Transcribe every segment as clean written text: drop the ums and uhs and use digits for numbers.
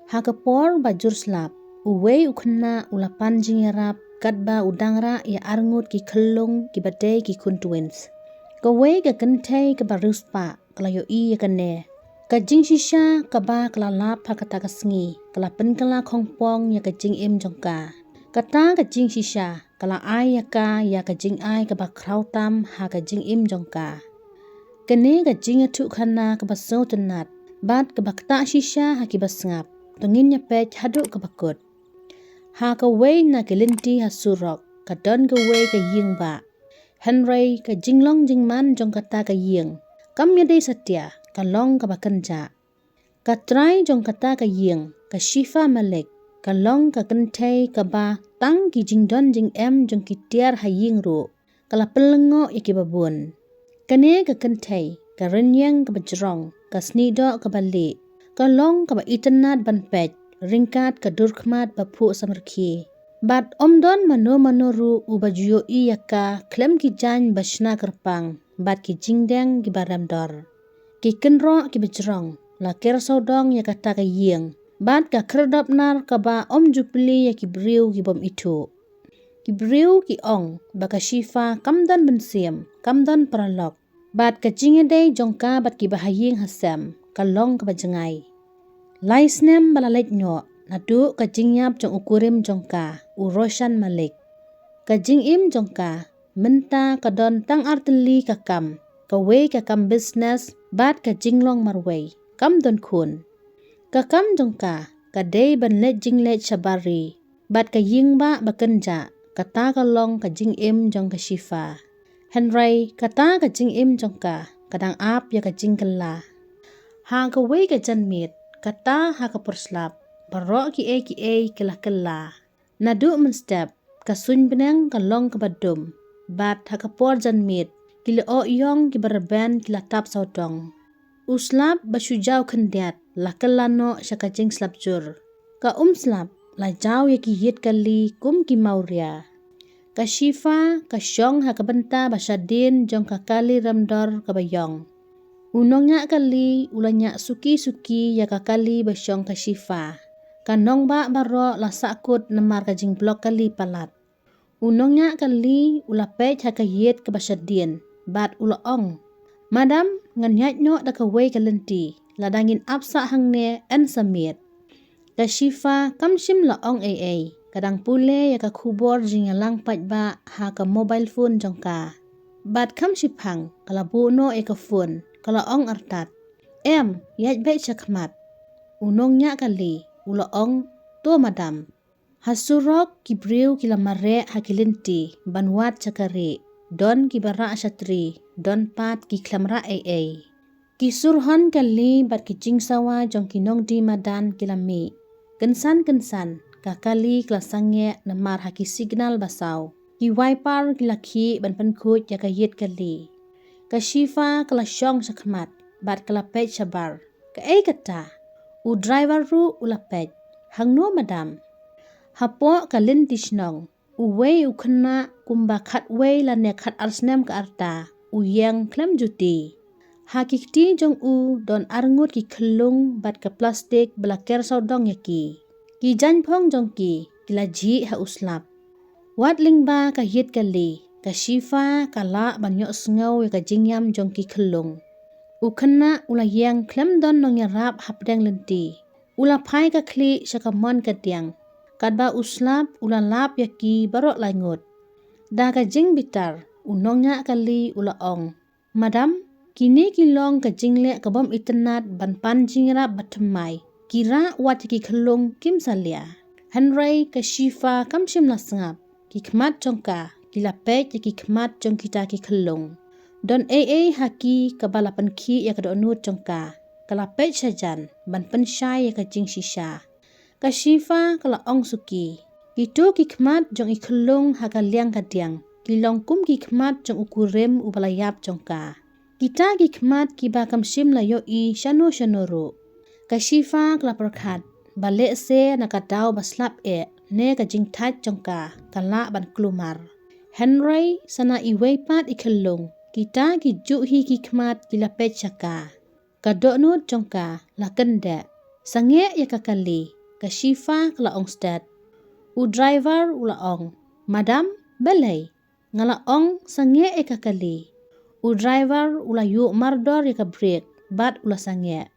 Hakapor bajur slap, uwei ukna ulapan jingerap, kadba udangra ya arngut ki kelung ki badai ki kuntuins. Kawei ka kentai ka baruspa, kala yo ya kane. Ka jing shisha ka ba kala lap hakata ka sengi, kala penkala kongpong ya ka jing im jongka. Kata ka jing shisha, kala ai ya ka jing ai ka ba krautam ha ka jing im jongka. Kene ka jing atu kana ka baso tenat, bat ka bakta shisha ha ki basngap, tungin ya pech haduk ka bakut. Ha ka wei na kelinti ha surok, ka don ka wei ka ying ba. Henry ka jinglong jingman jong kata ka ying, kam ya day satya, ka long ka bakanja. Ka try jong kata ka ying, ka shifa malik, ka long ka kentay ka ba, tang ki jingdon jing em jong kitiar ha ying ro, kala pelengo ya ki babun. Kane ka kentay, ka renyang ka bajrong, ka snido ka balik, ka long ka ba itanat ban pech, ringkat ka durkmat ba pu samarki. Bat omdon mano ru ubajuyo ka klem ki jan bashna kerpang, bat ki jingdeng ki baramdor. Ki kenro ki bajrong, la kersodong ya kata ka ying, bat ka kerdop nar ka ba jupli ya ki briu ki bom itu. Ki briu ki ong, baka shifa kamdan bensiam, kamdan paralok. Bat ka jingedai jongka bat ki bahaying hasam, kalong ka bajengai. Laisnem balalek nyo, nadu ka jingyap jong ukurim jongka, uroshan malik. Ka jingim jongka, menta ka don tang arteli ka kam business, bat ka jinglong marway, kam don kun. Ka kam jongka, ka day banlet jinglet shabari, bat ka yingba bakenja, kata ka long ka jingim jong ka shifa. Henry kata ka jingim jongka, kadang ap ya ka jingkala. Ha ka way ka janmit, kata ha ka porslap, barok ki e kela. Nadu menstep, ka sun benang ka long ka badum, bat ha ka por janmit, kila o yong ki baraban kila tap saudong. Uslap basyujau kendiat, la kelano siya ka jing slap jur. Ka slap, la jaw ya ki yit kali kum ki mauria. Ka shifa, ka syong ha ka benta basyadin jong ka kali ramdor ka bayong. Unongnya kali ulanya suki ya ka kali basyong ka shifa. Kanong ba baro la sakut namar ka jing blok kali palat. Unongnya kali ulapet ha ka yit ka basyadin, bat ulaong. Madam, nganyat nyo da ka way ka lenti, ladangin apsa hangne en samit. Ka shifa kamshim laong kadang pule ya ka kubor jing lang pat ba ha ka mobile phone jongka. Bat kamshipang kalabu no ka phone, kala ong artat. Yat bet chakmat. Unongnya kali, ulaong, to madam. Hasurok kibriu kila mare hakilinti, banwat chakari, don kibara asyatri, don pat ki klamra Kisurhan kali bat ki jingsawa jong kinong di madan kilami. Kensan, kakali klasangye namar haki signal basaw. Ki wiper kilaki ban penkut ya kayit kali. Ka shifa kala syong sakmat, bat kala pet sabar. Ka kata, u driver ru ulapet, hangno madam. Hapo kalin tisnong, uwei ukena kumba katwei lane kat arsnem ka arta, uyang klem juti. Hakikti jong don arngut ki kelung bat ka plastik belaker saudong yaki. Ki janpong jong ki, kilaji ha uslap. Wat lingba ka hit kali, ka shifa kala banyo sengaw ya ka jingyam jong ki kelung. Ukena ulayang klem don nong yarap hapdeng lenti. Ulapai ka kli syakamon ka tiang. Kadba uslap ulalap yaki barok langut. Da ka jing bitar, unongnya kali ulaong. Madam, kini kilong ka jingle ka bom itanat banpan jingrap batemai. Kira wat ki kelung kim salia. Henry ka shifa kamshim lasngap. Ki kmat jongka, kilapet ki kmat jong kita ki kelung. Don haki ka balapan ki ya ka donut jongka. Kalapet sajan, ban pensyai ya ka jing shisha. Ka shifa kala ong suki. Itu ki kmat jong i kelung ha ka liang ka tiang. Kilong kum ki kmat jong ukurim ubalayap jongka. Kita ki kmat ki ba kamshim la yoi shano ru. Ka shifa kala perkat, balik se na ka daw baslap ne ka jing tat jongka, kala ban klumar. Henry sana iway pat ikelung, kita ki juhi ki kmat kilapet syaka. Ka donut jongka la kende, sange ya kakali, ka Shifa kala ong stat. U driver ula ong, madam belai, ngala ong sange kakali. U driver ula yuk mardor ya ka break, bat ula sange.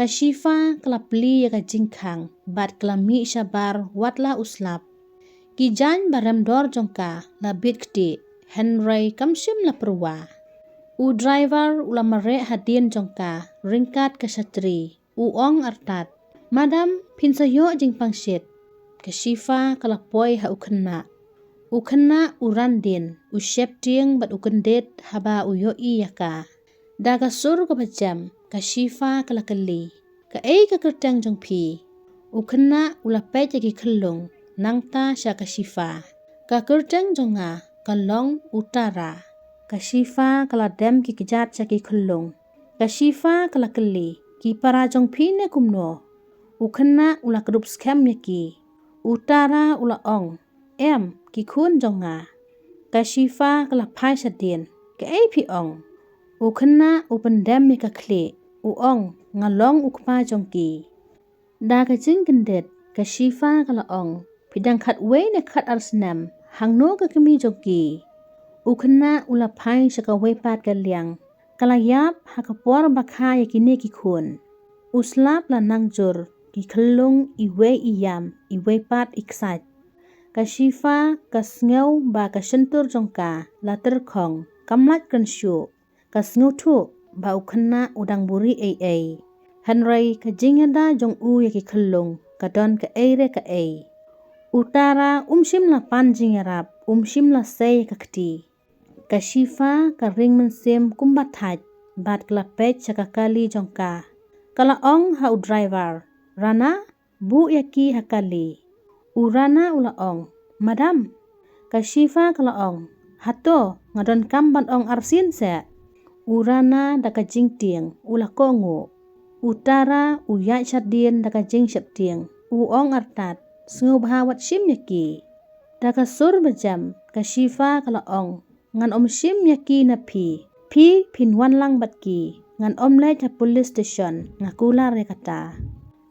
Ka Shifa kala pli ya ka jingkang, bat kala mi syabar watla uslap. Ki jan baram dor jongka la bit kti, Henry kamsim la perwa. U driver ula mare hadien jongka, ringkat ke satri, u ong artat. Madam pinsayo jing pangsit. Ka Shifa kala poi ha ukena. Ukena urandin, u shep tieng bat ukendet haba u yo iyaka. Daga sur ka bajam, ka Shifa kala kali. Ka ka kertang jong pi. Ukena ula pej lagi kelung, nangta sya ka Shifa. Ka kertang jonga, kalong utara. Ka Shifa kala dem ki kejat sya ki kelung. Ka Shifa kala kali, ki para jong pi ne kumno. Ukena ula kedup skam yaki. Utara ula ong, ki kun jonga. Ka Shifa kala pai sadin, ka pi ong. Ukena upendam yaka kli, u ong ngalong ukpa jongki. Da ka jing kendet, ka Shifa kala ong, pidang kat we ne kat arsenam, hangno ka kemi jongki. Ukena ula pai saka wepat ka liang, kala yap haka por bakha yakini ki kun. Uslap la nangjur, ki kelung iwe iyam, iwe pat iksat. Ka Shifa ka sngew ba ka sentur jongka, la terkong, kamlat kensyu. Ka sngew tu, ba ukena udang buri ay. Henry ka jingada jong u yaki kelung, ka don ka re ka ay. Utara umsim la pan jingarap, umsim la say ka kti. Ka Shifa ka ring mensim kumbataj, bat kelapet saka kali jongka. Kala ong ha u driver, Rana, bu yaki hakali. Urana ula ong, madam. Ka Shifa kala ong, hato ngadon kamban ong arsin se. Urana daka jing tieng, ula kongo. Utara uyat syadien daka jing syap tieng, u ong artat, sengu bahawat sim yaki. Daka sur bejam, ka Shifa kala ong, ngan om sim yaki na pi pinwan lang batki, ngan om lej ha police station, ngakular ya kata.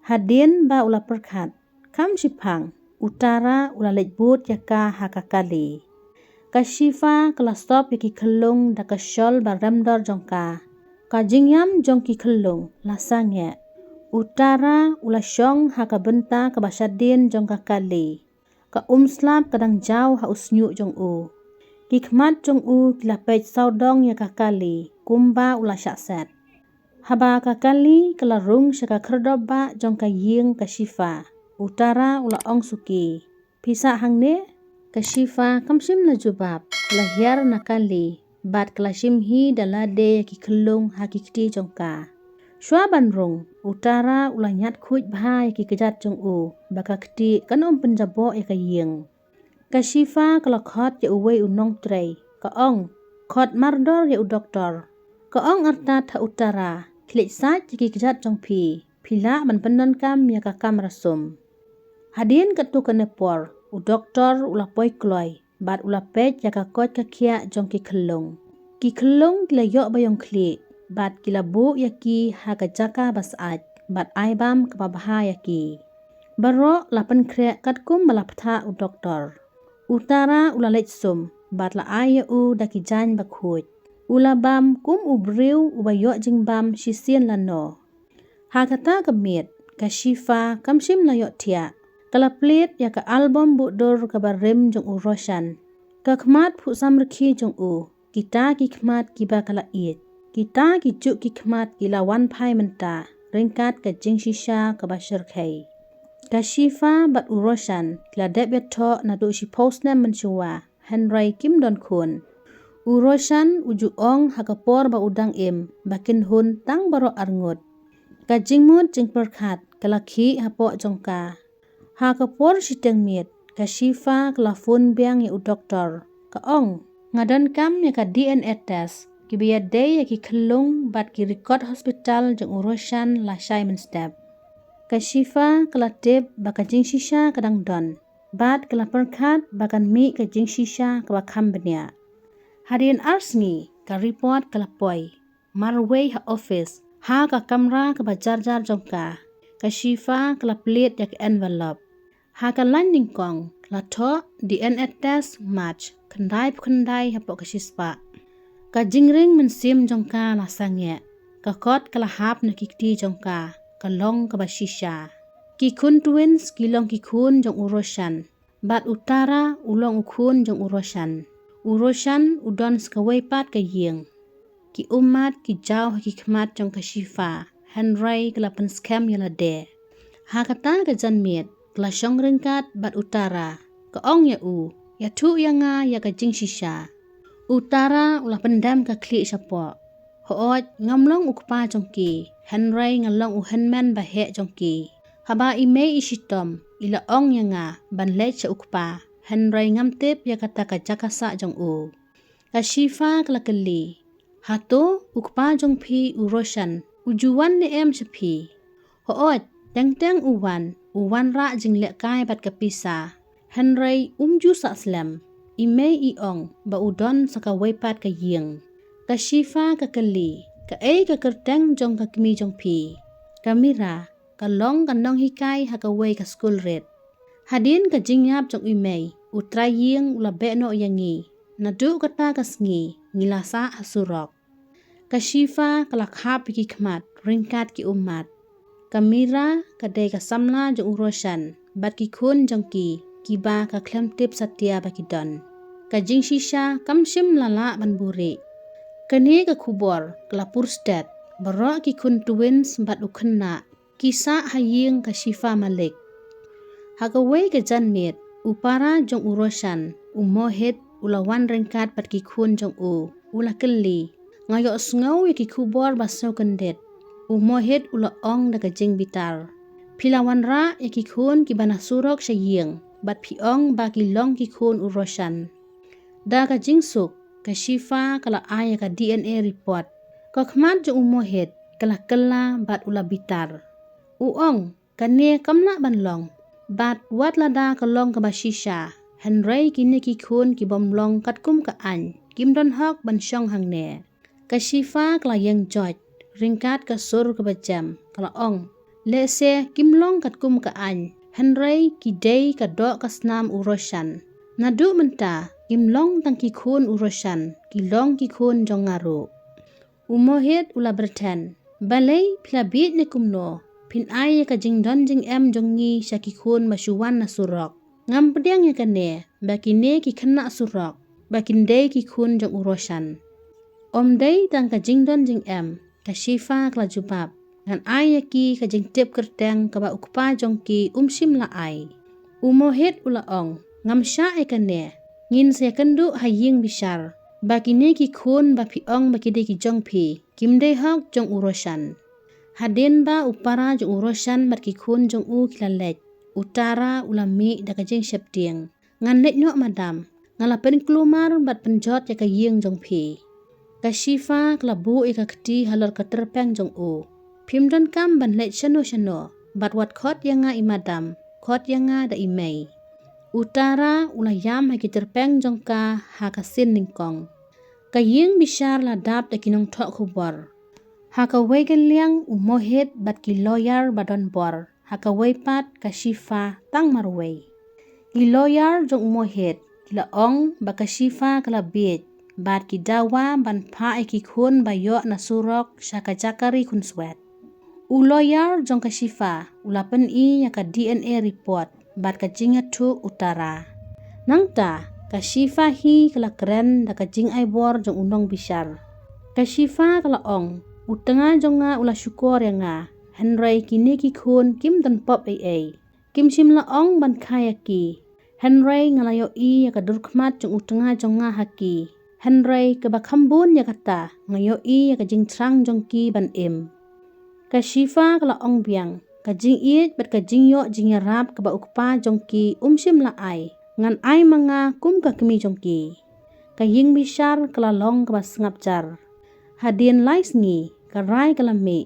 Hadin ba ula perkat, kam sipang, utara ula lej but yaka hakakali. Ka Shifa kala stop yaki kelung daka syol ba ramdor jongka. Ka jingyam jongki kelung, lasangya. Utara ula syong haka benta ka basyadin jongka kali. Ka umslap kadang jauh ha usnyu jong u. Kikmat jong u kilapej saudong ya kakali, kumba ula syakset. Haba kakali kala rung syaka kerdoba jong ka ying ka Shifa. Utara ula ong suki. Pisa hangne, ka Shifa kamsim la jubab, lahiar nakali, bat kala simhi dalade ki kelung hakikti jong ka. Syuaban rung, utara ula nyat kuj bahai ki kejat jong u, baka kti kan penjabo ya ka ying. Ka Shifa kala khot ya uwe unong trei, ka ong, khot mardor ya u doktor. Ka ong artat ha utara, klik sat jiki kejat jong pi, pila man penon kam ya ka kam rasum. Hadin ketu kenepor, u doktor ula poi kloy, bat ula pej ya ka kot ka kia jong ki kelung. Ki kelung kila yok bayong klik, bat kila bu yaki ha ka jaka basat, bat aibam kepabaha yaki. Barok lapan krek katkum balapta u doktor. Utara ula lej sum, bat la aya u daki jan bakhuj. Ula bam kum u briu u bayok jing bam sisien lano. Hakata kemit, ka Shifa kamsim la yok tia. Kala plit ya ka album budur ka barim jong u roshan. Ka kmat pu samrki jong u, kita ki kmat kiba kala it. Kita ki juk ki kmat kila wan pai menta, ringkat ka jing shisha ka bashir kai. Ka Shifa bat uroshan, kila debet to na do si postna mencuwa, Henry Kim Don Kun. Uroshan uju ong hakapor ba udang im, bakin hun tang baro arngut. Ka jingmut jing perkat, kala ki hapo jongka. Hakapor si tengmit, ka Shifa kala fun biang ya u doktor. Ka ong, ngadan kam ya ka DNA test, ki biya day ya ki kelung bat ki record hospital jeng uroshan la Simon Step. Ka Shifa kala tip baka jing shisha kadang don. Bat kala perkat bakan mi ka jing shisha ka bakam benya. Hadian arsni ka report kala poi. Marway ha office. Ha ka kamera ka bajar-jar jongka. ka shifa kala plate yak envelope haka landing kong la tho DNA test match khandai hapok ka shispa ka jingring mensim jongka la sangye ka kot kala hap na kikti jongka ka long ka bashisha ki kun twins kilong ki kun jong uroshan bat utara ulong ukun jong uroshan udon skawaipat ka ying ki umat ki jaw ki khmat jong ka shifa Henry kala pen scam yala de hakata ka janmiet kala shong ringkat bat utara ka ong ya ya tu ya nga ya ka jing shisha utara ula pendam ka kli sapo hoot ngamlong ukpa jongki Henry ngalong uhenmen bahe jongki haba ime isitom ila ong ya nga ban le cha ukpa Henry ngamtip ya kata ka jakasa jong ka shifa kala kali hato ukpa jong phi uroshan ujuan ni em sepi hoot teng uwan ra jing le kai bat kapisa Henry umju sa slam ime iong ba udon saka waipat ka ying ka shifa ka kali ka ka kerteng jong ka kimi jong phi kamira ka long ka nong hikai haka wai ka school red hadin ka jingyap jong ime utrai ying ula beno yangi nadu kata ka sngi ngilasa asurok ka shifa kala khap ki khmat ringkat ki umat kamira kadai ka samla jong uroshan bat ki khun jong ki ba ka klem tip satya ba ki don ka jing shisha kamshim lala ban buri kani ka khubor kala purstat barok ki khun twins bat ukhanna kisa haying ka shifa malik hagawai ka janmet upara jong uroshan umohet ulawan ringkat bat ki khun jong ula keli ngayo sngaw ki khubor baso kendet umohet ula ong daga jing bitar pilawan ra ki khun ki bana surok saying bat piong ba ki long ki khun uroshan daga jing suk ka shifa kala aya ka DNA report ka khmat jo umohet kala bat ula bitar uong kane kamla banlong bat wat lada ka long ka bashisha Henry kini ki khun ki bomlong katkum ka an kim don hok ban shong hangne ka shifa kala yang George ringkat ka sur ka bajam kala ong lese kimlong katkum ka an Henry ki day ka do ka snam uroshan nadu menta kimlong tang ki khun uroshan kilong ki khun jongaru umohet ula berten balai plabit ne kumno pin ay ka jingdon jing em jongi shaki khun masuwan na surok ngam pedang ya kane bakine ki khana surok bakinde ki khun jong uroshan Day tang ka jingdon jing em ka shifa kala jubab ngan ay ki ka jing tip kerteng ka ba ukpa jong ki umsim la ay umohet ula ong ngam sha ay kane ngin se kandu haying bishar bakine ki khun ba pi ong bakide ki jong phi kimde hok jong uroshan hadin ba upara jong uroshan mat ki khun jong kilalek utara ulami da ka jing septieng ngan net no madam ngala pen klumar bat penjot ya ka ying jong phi ka shifa klabu ika kti halor ka terpeng jong pimdon kam ban let shano bat wat khot yanga imadam khot yanga da imei utara ulayam ha ki terpeng jong ka ha ka sin ningkong ka ying bishar la dap da kinong thok khubor ha ka wegen liang umohet bat ki lawyer badon bor ha ka weipat ka shifa tang marwei ki lawyer jong umohet la ong ba ka shifa kala bit bat ki dawa ban pa ki khun bayo na surok shaka jakari kun swet lawyer jong ka shifa ulapen ya ka DNA report bat ka jinga tu utara nangta ka shifa hi kala keren da ka jing ai bor jong unong bishar ka shifa kala ong utanga jonga ula syukor yanga Henry kini ki khun kim dan pop ai kim sim la ong ban khaya ki Henry ngalayo ya ka durkhmat jong utanga jonga haki Henry ka bakhambun ya kata ngayo ya ka jing trang jong ki ban ka shifa kala ong biang ka jing bat ka jing yo jing rap ka ba ukpa jong ki umsim la ai ngan ai manga kum ka kemi jong ki ka ying bishar kala long ka basngap jar hadin lais ngi ka rai kala me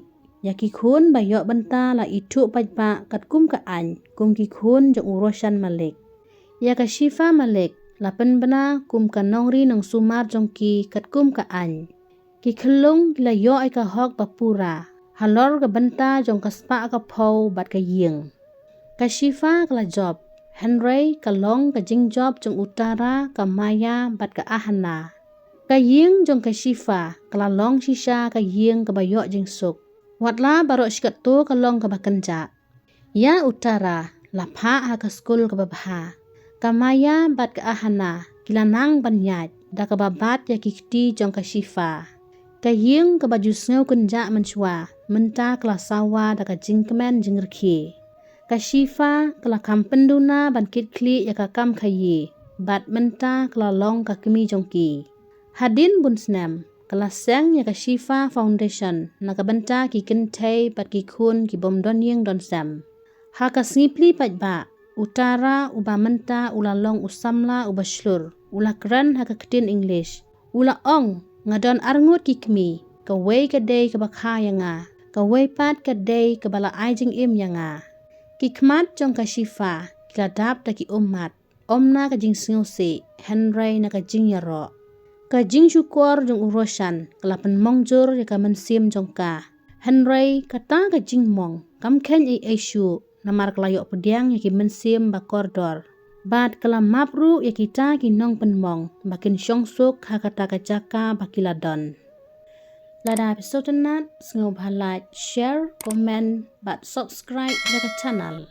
ya ki khun ba yo banta la itu pajpa kat kum ka an kum ki khun jong uroshan malik ya ka shifa malik lapen bena kum ka nongri nang sumar jong ki kat kum ka an ki khlung la yo ai ka hok papura halor ka benta jong ka spa ka pau bat ka ying. Ka Shifa kala job, Henry ka long ka jing job jong utara ka Maya bat ka Ahana. Ka ying jong ka Shifa kala long shisha ka ying ka bayok jing suk. Watla barok shikat tu ka long ka bakenja. Ya utara lapha ha ka skul ka babha. Ka Maya bat ka Ahana kilanang banyat da ka babat ya kikti jong ka Shifa. Ka ying ka baju sngaw kunja menchua menta kala sawa da ka jingkemen jingirki. Ka Shifa kala kampenduna ban kit kli ya ka kam kayi bat menta kala long ka kemi jongki. Hadin bunsnem kala seng ya ka Shifa Foundation na ka benta ki kentay bat ki kun ki bom don ying don sem. Ha ka snipli pat ba utara uba menta ula long usamla uba shlur ula keren ha ka ketin English ula ong ngadon arngut ki kemi ka wei ka day ka bakha yanga ka wei pat ka day ka bala ajing im yanga. Kikmat jong ka Shifa kila dap da ki umat omna ka jing singose Henry na ka jing yaro ka jing syukur jong urusan kala penmongjur ya ka mensim jong ka Henry kata ka jing mong kam ken isu namar kelayok pediang ya ki mensim ba kordor bat kala mapru ya kita ki nong penmong makin syongsuk ha kata ka jaka bakiladon. Lada episode nat, sengaw like, share, komen, bat subscribe dekat channel.